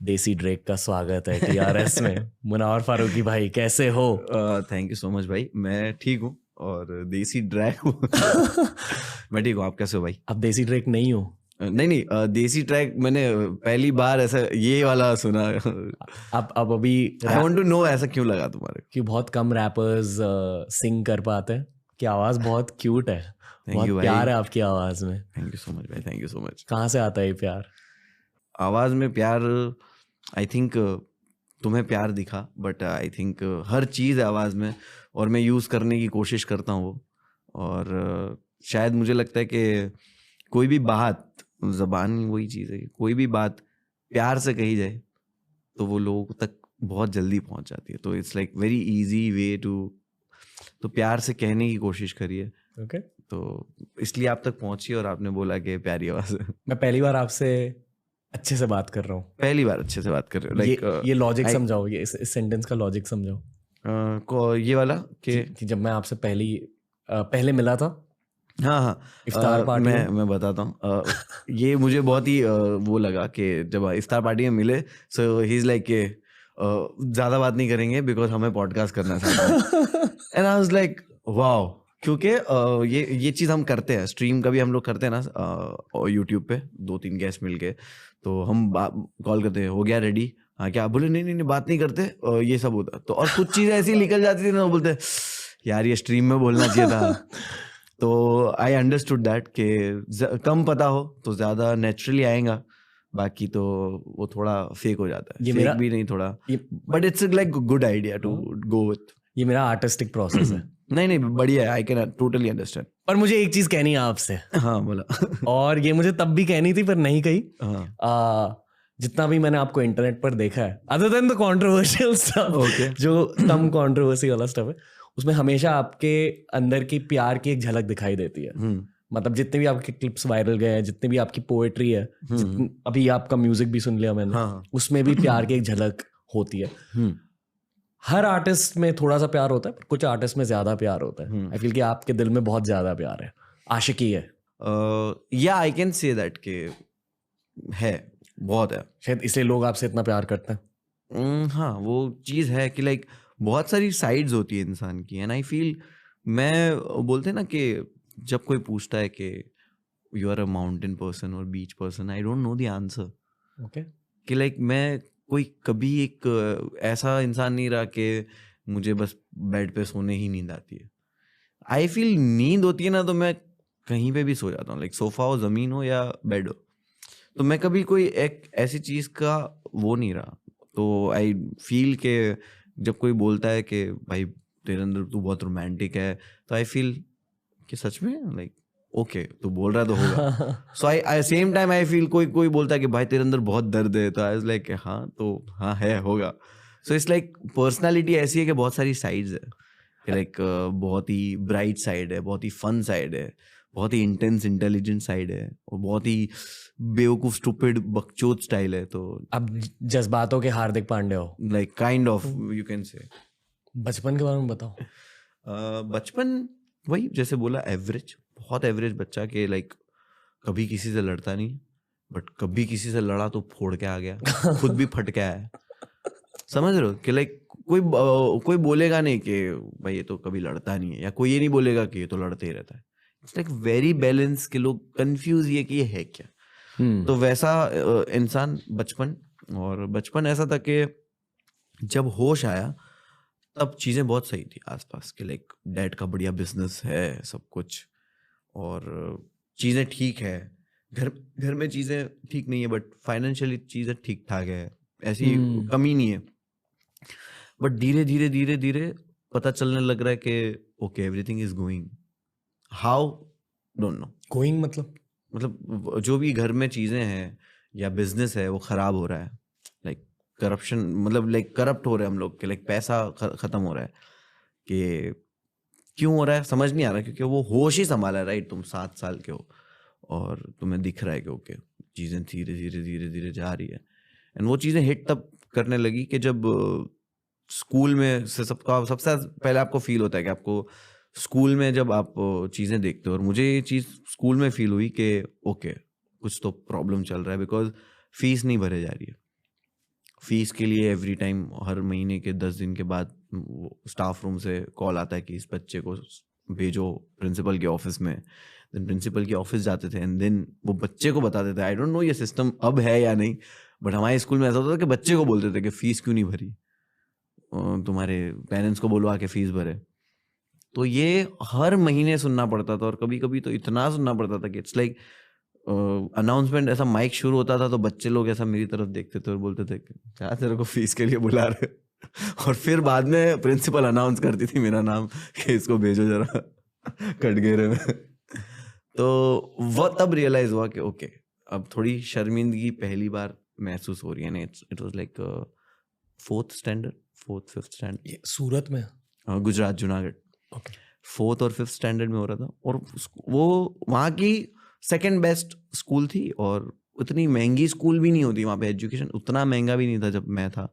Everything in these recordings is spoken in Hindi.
देसी ड्रेक का स्वागत है टीआरएस में। मुनावर फारूकी भाई कैसे हो? थैंक यू सो मच भाई, मैं ठीक हूँ और देसी ट्रैक हूँ। मैं ठीक हूँ, आप कैसे हो भाई? अब देसी ड्रेक नहीं हो? नहीं, देसी ट्रैक मैंने पहली बार ऐसा ये वाला सुना। अब अभी आई वांट टू नो ऐसा क्यों लगा तुम्हारे? कि बहुत कम रैपर्स सिंग कर पाते हैं कि आवाज बहुत क्यूट है, थैंक बहुत यू भाई, प्यार है आपकी आवाज में। थैंक यू सो मच भाई, थैंक यू सो मच। कहाँ से आता है ये प्यार? आवाज़ में प्यार, आई थिंक तुम्हें प्यार दिखा, बट आई थिंक हर चीज़ है आवाज़ में और मैं यूज़ करने की कोशिश करता हूँ वो। और शायद मुझे लगता है कि कोई भी बात, ज़बान वही चीज़ है, कोई भी बात प्यार से कही जाए तो वो लोगों तक बहुत जल्दी पहुंच जाती है। तो it's like very easy way to, तो प्यार से कहने की कोशिश करिए। ओके, तो इसलिए आप तक पहुंची और आपने बोला कि प्यारी आवाज़ है। मैं पहली बार आपसे अच्छे से बात कर रहा हूँ। पहली बार अच्छे से बात कर रहे हो, लाइक ये लॉजिक समझाओ, ये इस सेंटेंस का लॉजिक समझाओ ये वाला कि कि जब मैं आपसे पहले मिला था हाँ हाँ, इफ्तार पार्टी में। मैं बताता हूँ। ये मुझे बहुत ही वो लगा कि जब इफ्तार पार्टी में मिले, सो ही इज लाइक के ज़्यादा बात नहीं करेंगे बिकॉज हमें पॉडकास्ट करना है। And I was like wow, क्योंकि ये चीज़ हम करते हैं, स्ट्रीम कभी हम लोग करते हैं ना यूट्यूब पे, 2-3 गेस्ट मिल के, तो हम कॉल करते हैं, हो गया रेडी, हाँ क्या, बोले नहीं नहीं नहीं बात नहीं करते, ये सब होता तो, और कुछ चीज़ें ऐसी निकल जाती थी ना, वो बोलते यार ये स्ट्रीम में बोलना चाहिए था। तो आई अंडरस्टूड दैट कि कम पता हो तो ज़्यादा नेचुरली आएगा, बाकी तो वो थोड़ा फेक हो जाता है। ये फेक मेरा भी नहीं थोड़ा, but it's like good idea to go with. ये मेरा आर्टिस्टिक प्रोसेस है। नहीं नहीं, बढ़िया है, आई कैन टोटली अंडरस्टैंड। पर मुझे एक चीज कहनी है आपसे, हाँ बोला। और ये मुझे तब भी कहनी थी पर नहीं कही। हाँ जितना भी मैंने आपको इंटरनेट पर देखा है, other than the controversial stuff, Okay. जो कम कंट्रोवर्सी वाला स्टफ है, उसमें हमेशा आपके अंदर की प्यार की एक झलक दिखाई देती है। मतलब जितने भी आपके क्लिप्स वायरल गए हैं, जितने भी आपकी पोएट्री है, अभी आपका म्यूजिक भी सुन लिया मैंने, हाँ उसमें भी प्यार की एक झलक होती है। हर आर्टिस्ट में थोड़ा सा प्यार होता है, पर कुछ आर्टिस्ट में ज्यादा प्यार होता है। आई फील कि आपके दिल में बहुत ज्यादा प्यार है, आशिकी है। या आई कैन से दैट के है, बहुत है। शायद इसलिए लोग आपसे इतना प्यार करते हैं। हाँ वो चीज़ है कि लाइक बहुत सारी साइड्स होती है इंसान की, एंड आई फील, मैं बोलते हैं ना कि जब कोई पूछता है कि you are a mountain person और beach person, I don't know the answer. Okay, कि लाइक मैं कोई कभी एक ऐसा इंसान नहीं रहा कि मुझे बस बेड पे सोने ही नींद आती है। आई फील नींद होती है ना तो मैं कहीं पे भी सो जाता हूँ, लाइक सोफा हो, ज़मीन हो या बेड हो, तो मैं कभी कोई एक ऐसी चीज़ का वो नहीं रहा। तो आई फील के जब कोई बोलता है कि भाई तेरे अंदर तू बहुत रोमांटिक है, तो आई फील कि सच में, लाइक ओके तू बोल रहा है तो होगा। सो आई सेम टाइम आई फील कोई बोलता है कि भाई तेरे अंदर बहुत दर्द है, तो आई वाज लाइक हाँ तो हाँ है, होगा। सो इट्स लाइक पर्सनालिटी ऐसी है कि बहुत सारी साइड्स है कि लाइक बहुत ही ब्राइट साइड है, बहुत ही फन साइड है, बहुत ही इंटेंस इंटेलिजेंट साइड है, और बहुत ही बेवकूफ स्टूपिड बकचोद स्टाइल है। तो अब जज्बातों के हार्दिक पांडे हो। Like kind of you can say. बचपन के बारे में बताओ। बचपन वही जैसे बोला, एवरेज, बहुत एवरेज बच्चा के लाइक कभी किसी से लड़ता नहीं, बट कभी किसी से लड़ा तो फोड़ के आ गया, खुद भी फट के आया। समझ रहे हो कि लाइक कोई बोलेगा नहीं कि भाई ये तो कभी लड़ता नहीं है, या कोई ये नहीं बोलेगा कि ये तो लड़ते ही रहता है। इट्स लाइक वेरी बैलेंस के लोग कंफ्यूज ये कि ये है क्या। तो वैसा इंसान बचपन, और बचपन ऐसा था कि जब होश आया तब चीज़ें बहुत सही थी आसपास के, लाइक डैड का बढ़िया बिजनेस है, सब कुछ, और चीज़ें ठीक है, घर में चीज़ें ठीक नहीं है बट फाइनेंशियली चीज़ें ठीक ठाक है, ऐसी कमी नहीं है। बट धीरे धीरे धीरे धीरे पता चलने लग रहा है कि okay everything is going, how don't know. Going मतलब जो भी घर में चीज़ें हैं या बिजनेस है वो ख़राब हो रहा है, लाइक करप्शन, मतलब लाइक करप्ट हो रहे हैं हम लोग के, लाइक पैसा ख़त्म हो रहा है। कि क्यों हो रहा है समझ नहीं आ रहा, क्योंकि वो होश ही संभाला है, राइट, तुम 7 साल के हो और तुम्हें दिख रहा है कि ओके चीज़ें धीरे धीरे धीरे धीरे जा रही है। एंड वो चीज़ें हिट तब करने लगी कि जब स्कूल में से सबसे पहले आपको फील होता है कि आपको स्कूल में जब आप चीज़ें देखते हो, और मुझे ये चीज़ स्कूल में फील हुई कि ओके कुछ तो प्रॉब्लम चल रहा है, बिकॉज फीस नहीं भरे जा रही है। फीस के लिए एवरी टाइम हर महीने के 10 दिन के बाद स्टाफ रूम से कॉल आता है कि इस बच्चे को भेजो प्रिंसिपल के ऑफिस में। देन प्रिंसिपल के ऑफिस जाते थे एंड देन वो बच्चे को बताते थे। आई डोंट नो ये सिस्टम अब है या नहीं, बट हमारे स्कूल में ऐसा होता था कि बच्चे को बोलते थे कि फीस क्यों नहीं भरी, तुम्हारे पेरेंट्स को बोलवा के फीस भरे। तो ये हर महीने सुनना पड़ता था, और कभी कभी तो इतना सुनना पड़ता था कि इट्स लाइक अनाउंसमेंट, ऐसा माइक शुरू होता था तो बच्चे लोग ऐसा मेरी तरफ देखते थे और बोलते थे क्या तेरे को फीस के लिए बुला रहे और फिर बाद में प्रिंसिपल अनाउंस करती थी मेरा नाम कि इसको भेजो जरा कटघरे में। तो वो तब रियलाइज हुआ कि ओके अब थोड़ी शर्मिंदगी पहली बार महसूस हो रही है। It was like 4th standard 4th 5th standard. Surat में? गुजरात जूनागढ़। ओके। 4th और 5th स्टैंडर्ड में हो रहा था, और वो वहाँ की सेकंड बेस्ट स्कूल थी, और उतनी महंगी स्कूल भी नहीं होती वहाँ पे, एजुकेशन उतना महंगा भी नहीं था जब मैं था।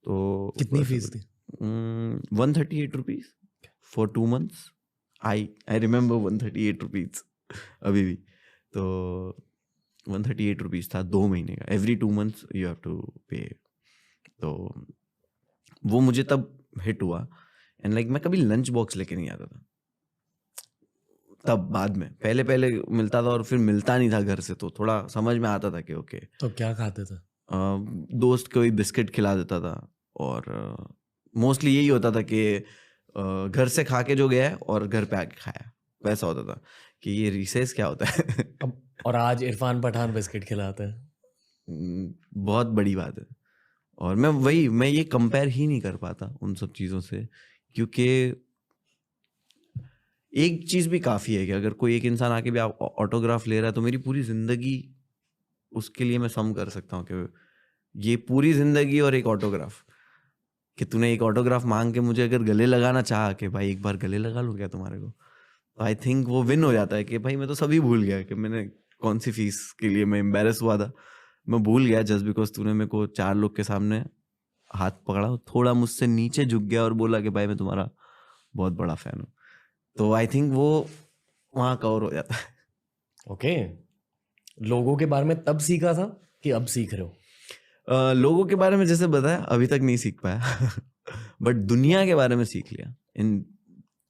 तो कितनी फीस थी? 138 rupees for 2 months। I remember 138 rupees अभी भी। तो 138 रुपीज था 2 महीने का, every 2 months you have to pay. तो वो मुझे तब हिट हुआ, एंड लाइक मैं कभी लंच बॉक्स लेके नहीं आता था तब। बाद में पहले पहले मिलता था और फिर मिलता नहीं था घर से, तो थोड़ा समझ में आता था कि ओके। तो क्या खाते थे? दोस्त कोई बिस्किट खिला देता था, और मोस्टली यही होता था कि घर से खा के जो गया है और घर पे आके खाया, वैसा होता था कि ये रिसेस क्या होता है। और आज इरफान पठान बिस्किट खिलाते हैं। बहुत बड़ी बात है। और मैं ये कंपेयर ही नहीं कर पाता उन सब चीज़ों से, क्योंकि एक चीज़ भी काफ़ी है कि अगर कोई एक इंसान आके भी आप ऑटोग्राफ ले रहा है तो मेरी पूरी ज़िंदगी उसके लिए मैं सम कर सकता हूँ कि ये पूरी ज़िंदगी और एक ऑटोग्राफ, कि तूने एक ऑटोग्राफ मांग के मुझे अगर गले लगाना चाहा कि भाई एक बार गले लगा लूँ क्या तुम्हारे को, तो आई थिंक वो विन हो जाता है कि भाई मैं तो सभी भूल गया कि मैंने कौन सी फीस के लिए मैं एम्बेरस हुआ था, मैं भूल गया जस्ट बिकॉज तूने मेरे को 4 लोग के सामने हाथ पकड़ा, थोड़ा मुझसे नीचे झुक गया और बोला कि भाई मैं तुम्हारा बहुत बड़ा फैन हूँ। तो आई थिंक वो वहाँ कवर हो जाता है। ओके। लोगों के बारे में तब सीखा था कि अब सीख रहे हो? लोगों के बारे में जैसे बताया अभी तक नहीं सीख पाया बट दुनिया के बारे में सीख लिया, इन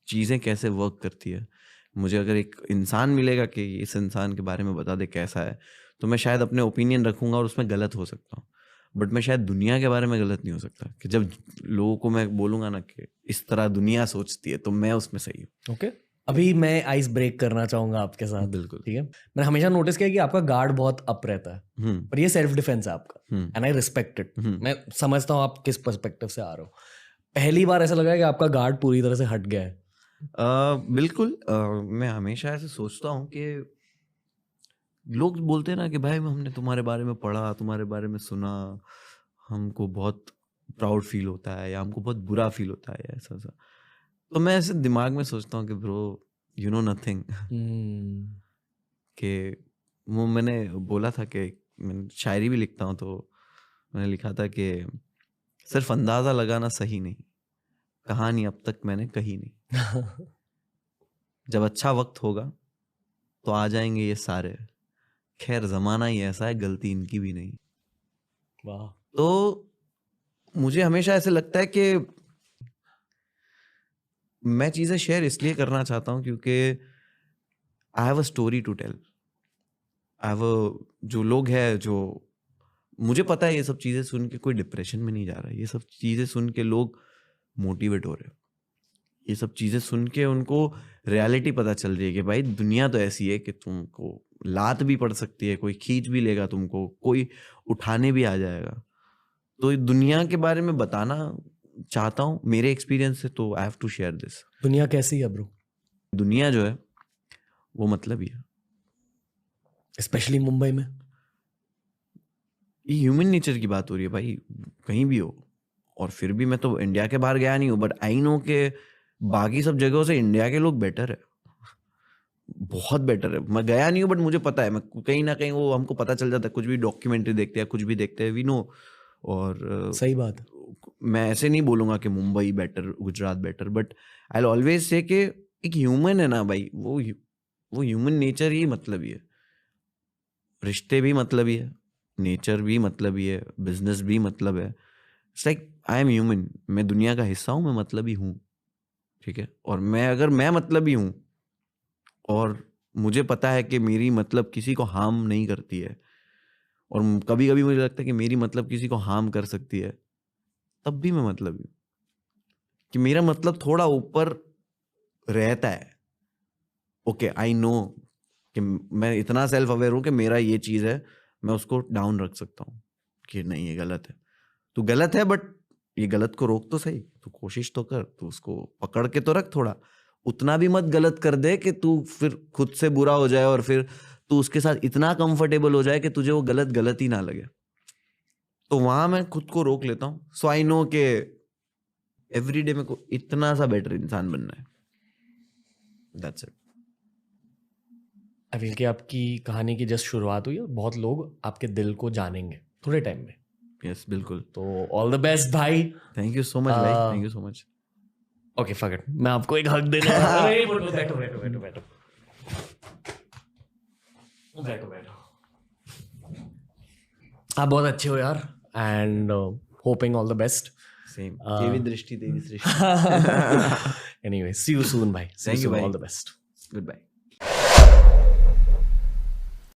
चीज़ें कैसे वर्क करती है। मुझे अगर एक इंसान मिलेगा कि इस इंसान के बारे में बता दे कैसा है, तो मैं शायद अपने ओपिनियन रखूंगा और उसमें गलत हो सकता हूँ, बट मैं शायद दुनिया के बारे में गलत नहीं हो सकता। कि जब लोगों को मैं बोलूंगा ना कि इस तरह दुनिया सोचती है, तो मैं उसमें सही हूँ। ओके। अभी मैं आइस ब्रेक करना चाहूंगा आपके साथ। बिल्कुल। ठीक है। मैंने हमेशा नोटिस किया कि आपका गार्ड बहुत अप रहता है, पर ये सेल्फ डिफेंस है आपका, एंड आई रिस्पेक्ट इट। मैं समझता हूँ आप किस पर्सपेक्टिव से आ रहे हो। पहली बार ऐसा लगा कि आपका गार्ड पूरी तरह से हट गया है? बिल्कुल। मैं हमेशा ऐसे सोचता हूँ कि लोग बोलते हैं ना कि भाई हमने तुम्हारे बारे में पढ़ा, तुम्हारे बारे में सुना, हमको बहुत प्राउड फील होता है या हमको बहुत बुरा फील होता है, ऐसा ऐसा। तो मैं ऐसे दिमाग में सोचता हूँ कि ब्रो यू नो नथिंग। कि वो मैंने बोला था कि मैं शायरी भी लिखता हूँ, तो मैंने लिखा था कि सिर्फ अंदाज़ा लगाना सही नहीं, कहानी अब तक मैंने कही नहीं। जब अच्छा वक्त होगा तो आ जाएंगे ये सारे, खैर ज़माना ही ऐसा है, गलती इनकी भी नहीं। वाह। तो मुझे हमेशा ऐसे लगता है कि मैं चीज़ें शेयर इसलिए करना चाहता हूँ क्योंकि I have a story to tell. I have जो लोग हैं, जो मुझे पता है ये सब चीज़ें सुन के कोई डिप्रेशन में नहीं जा रहा है, ये सब चीज़ें सुन के लोग मोटिवेट हो रहे हैं, ये सब चीज़ें सुन के उनको रियलिटी पता चल रही है कि भाई दुनिया तो ऐसी है कि तुमको लात भी पड़ सकती है, कोई खींच भी लेगा तुमको, कोई उठाने भी आ जाएगा। तो दुनिया के बारे में बताना चाहता हूँ मेरे एक्सपीरियंस से, तो I have to share this. दुनिया कैसी है ब्रो? दुनिया जो है वो मतलब ही है, स्पेशली मुंबई में। ये ह्यूमन नेचर की बात हो रही है भाई, कहीं भी हो। और फिर भी मैं तो इंडिया के बाहर गया नहीं हूँ, बट आई नो के बाकी सब जगहों से इंडिया के लोग बेटर है, बहुत बेटर है। मैं गया नहीं हूँ बट मुझे पता है, मैं कहीं ना कहीं वो हमको पता चल जाता है, कुछ भी डॉक्यूमेंट्री देखते हैं, कुछ भी देखते हैं, वी नो। और सही बात है। मैं ऐसे नहीं बोलूँगा कि Mumbai better, Gujarat better, but I will always say कि एक ह्यूमन है ना भाई, वो ह्यूमन नेचर ही मतलब ही है, रिश्ते भी मतलब ही है, नेचर भी मतलब ही है, बिजनेस भी मतलब है. It's like I am human, मैं दुनिया का हिस्सा हूँ, मैं मतलब ही हूँ. ठीक है, और मैं मतलब ही हूँ और मुझे पता है कि मेरी मतलब किसी को हार्म नहीं करती है, और कभी कभी मुझे लगता है कि मेरी मतलब किसी को हार्म कर सकती है, तब भी मैं मतलब ही हूँ. कि मेरा मतलब थोड़ा ऊपर रहता है. ओके, आई नो कि मैं इतना सेल्फ अवेयर हूँ कि मेरा ये चीज़ है, मैं उसको डाउन रख सकता हूँ कि नहीं ये गलत है. तू गलत है, बट ये गलत को रोक तो सही, तू कोशिश तो कर, तू उसको पकड़ के तो रख थोड़ा. उतना भी मत गलत कर दे कि तू फिर खुद से बुरा हो जाए और फिर तू उसके साथ इतना कंफर्टेबल हो जाए कि तुझे वो गलत गलत ही ना लगे. तो वहां मैं खुद को रोक लेता हूँ. सो आई नो कि एवरी डे मेरे को इतना सा बेटर इंसान बनना है. That's it. आई फील कि आपकी कहानी की जस्ट शुरुआत हुई है, बहुत लोग आपके दिल को जानेंगे थोड़े टाइम में. यस, बिल्कुल. तो ऑल द बेस्ट भाई. थैंक यू सो मच भाई, thank you so much. Okay fuck it, मैं आपको एक हक देने वाला हूं. अरे बैठो बैठो बैठो बैठो बैठो बैठो बैठो. आप बहुत अच्छे हो यार, and hoping all the best. Same. Devi Drishti, Devi Srishti. Anyway, C you soon भाई. Thank you, bhai. All the best. Goodbye.